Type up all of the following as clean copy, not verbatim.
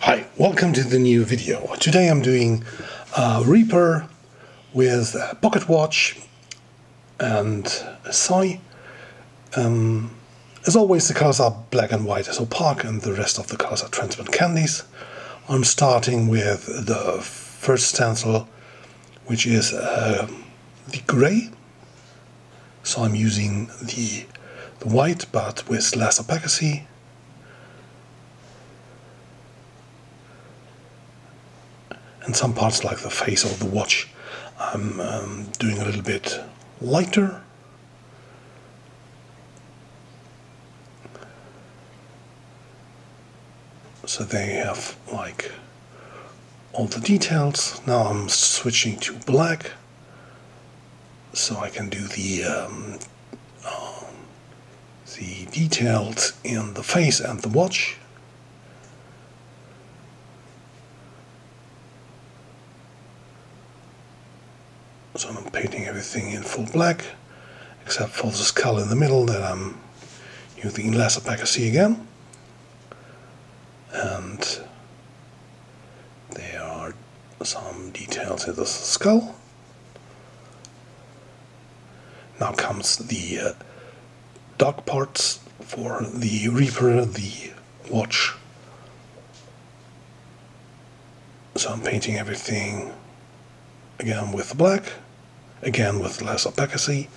Hi, welcome to the new video. Today I'm doing a Reaper with a pocket watch and a sigh. As always, the colors are black and white as opaque, and the rest of the colors are transparent candies. I'm starting with the first stencil, which is the gray. So I'm using the white but with less opacity. And some parts, like the face of the watch, I'm doing a little bit lighter. So they have like all the details. Now I'm switching to black, so I can do the details in the face and the watch. So I'm painting everything in full black, except for the skull in the middle that I'm using less opacity again. And there are some details in the skull. Now comes the dark parts for the Reaper, the watch. So I'm painting everything again with black, again with less opacity.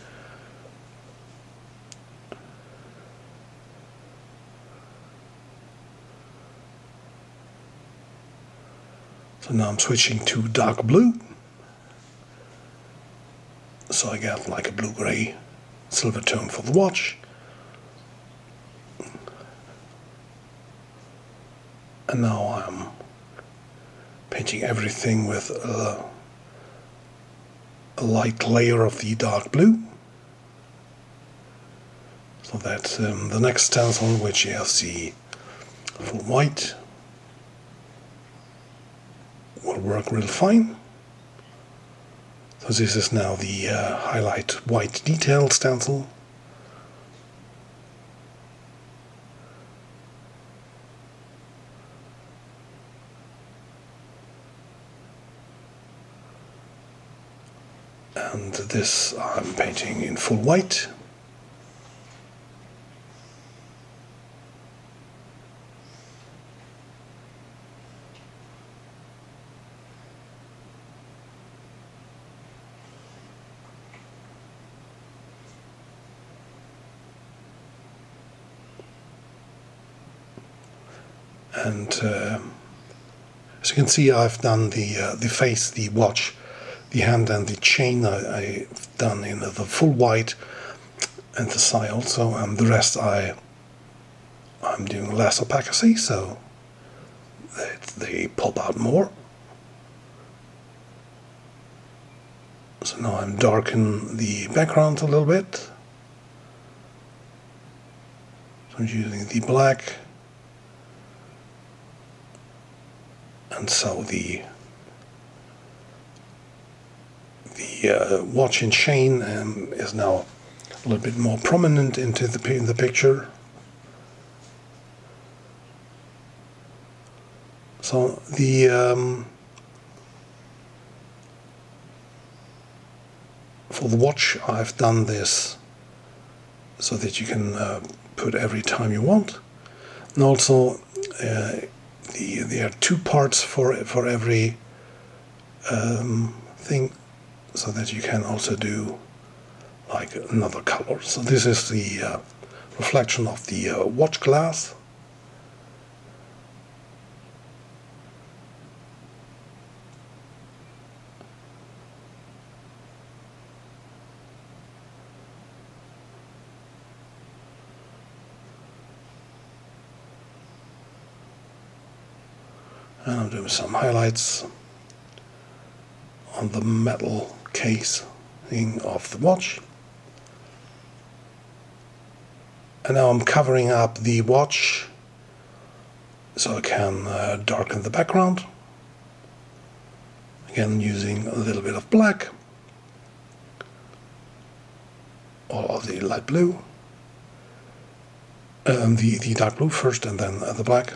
So now I'm switching to dark blue. So I get like a blue-gray silver tone for the watch. And now I'm painting everything with a light layer of the dark blue. So that the next stencil, which is the full white, will work real fine. So this is now the highlight white detail stencil. And this I'm painting in full white. And as you can see, I've done the face, the watch, the hand and the chain I've done in the full white, and the sigh also, and the rest I'm doing less opacity, so that they pop out more. So now I'm darkening the background a little bit. So I'm using the black, and so the watch and chain is now a little bit more prominent in the picture. So for the watch, I've done this so that you can put every time you want, and also there are two parts for every thing, so that you can also do like another color. So this is the reflection of the watch glass. And I'm doing some highlights on the metal case thing of the watch. And now I'm covering up the watch so I can darken the background. Again, using a little bit of black, or the light blue. The dark blue first and then the black.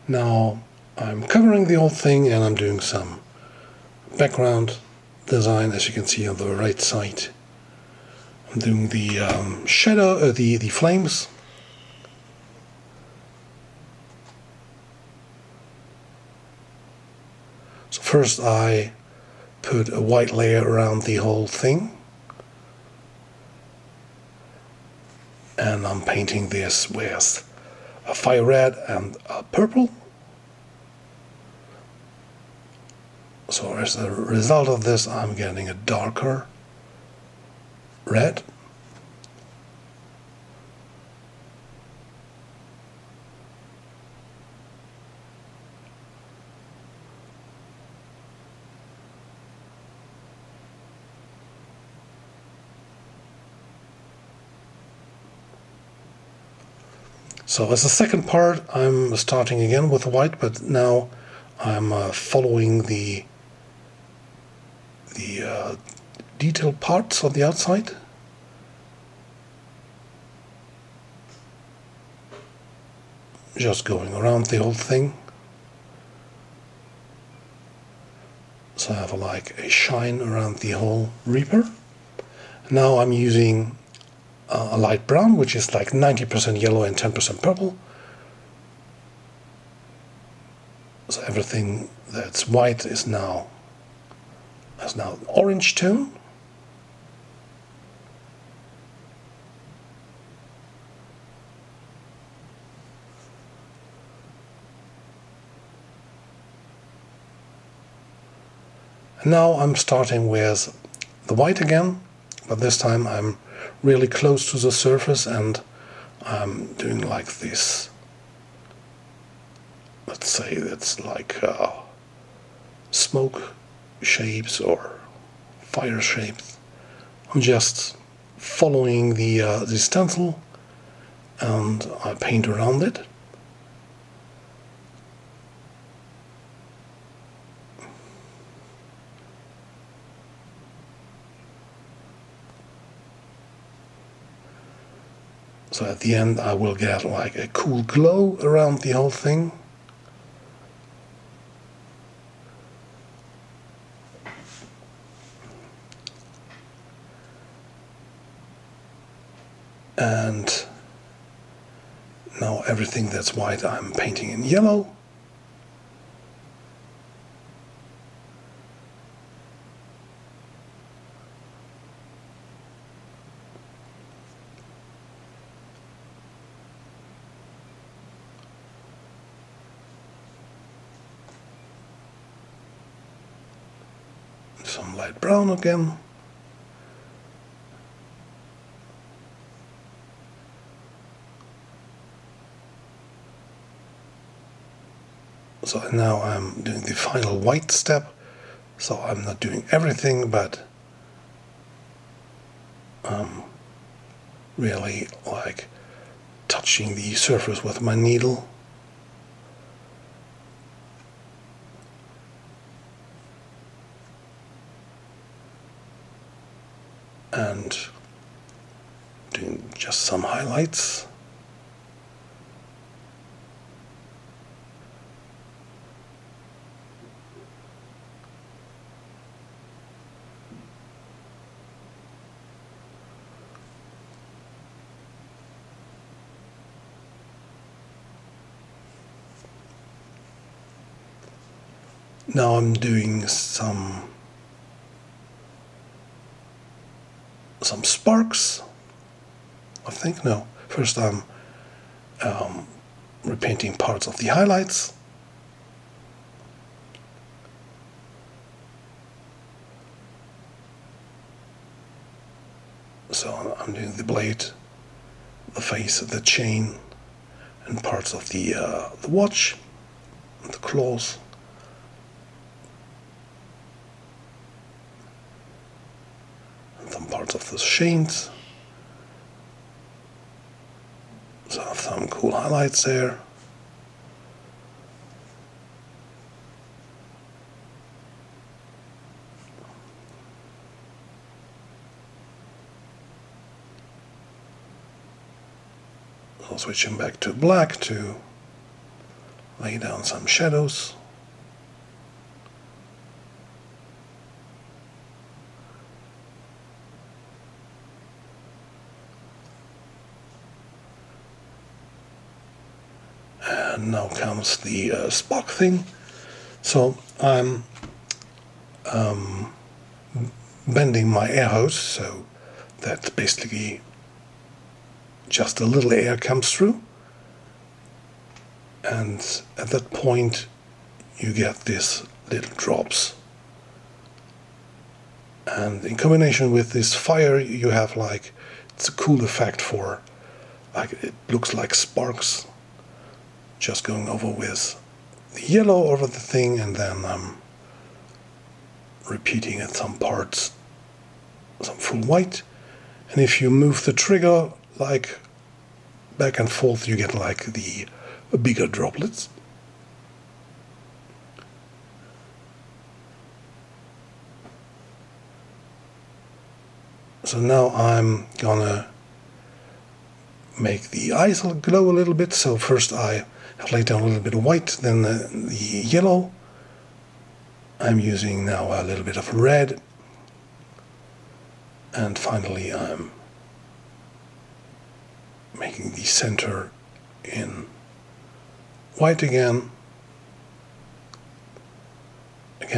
Now I'm covering the whole thing and I'm doing some background design, as you can see on the right side. I'm doing the shadow, the flames. So first I put a white layer around the whole thing. And I'm painting this with a fire red and a purple. So as a result of this, I'm getting a darker red. So as the second part, I'm starting again with white, but now I'm following the detailed parts on the outside. Just going around the whole thing. So I have like a shine around the whole Reaper. Now I'm using a light brown, which is like 90% yellow and 10% purple. So everything that's white has now an orange tone. And now I'm starting with the white again, but this time I'm really close to the surface and I'm doing like this. Let's say it's like smoke shapes or fire shapes. I'm just following the stencil and I paint around it. So at the end I will get like a cool glow around the whole thing. And now everything that's white I'm painting in yellow. Some light brown again. So now I'm doing the final white step. So I'm not doing everything, but really like touching the surface with my needle. And doing just some highlights. Now I'm doing some sparks, I think. No, first I'm repainting parts of the highlights. So I'm doing the blade, the face, the chain, and parts of the watch, and the claws. Some parts of the chains. So I have some cool highlights there. So switching back to black to lay down some shadows. And now comes the spark thing. So I'm bending my air hose so that basically just a little air comes through, and at that point you get these little drops, and in combination with this fire you have like, it's a cool effect for, like, it looks like sparks just going over with the yellow over the thing, and then repeating at some parts some full white. And if you move the trigger like back and forth, you get like the bigger droplets. So now I'm gonna make the eyes glow a little bit. So first I have laid down a little bit of white, then the yellow. I'm using now a little bit of red, and finally I'm making the center in white again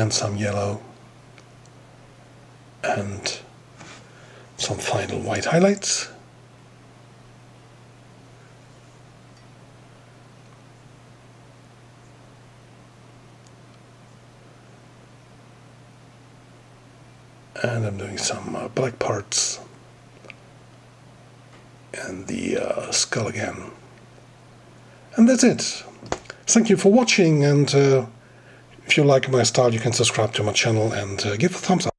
some yellow, and some final white highlights. And I'm doing some black parts and the skull again. And that's it. Thank you for watching, and if you like my style you can subscribe to my channel and give a thumbs up.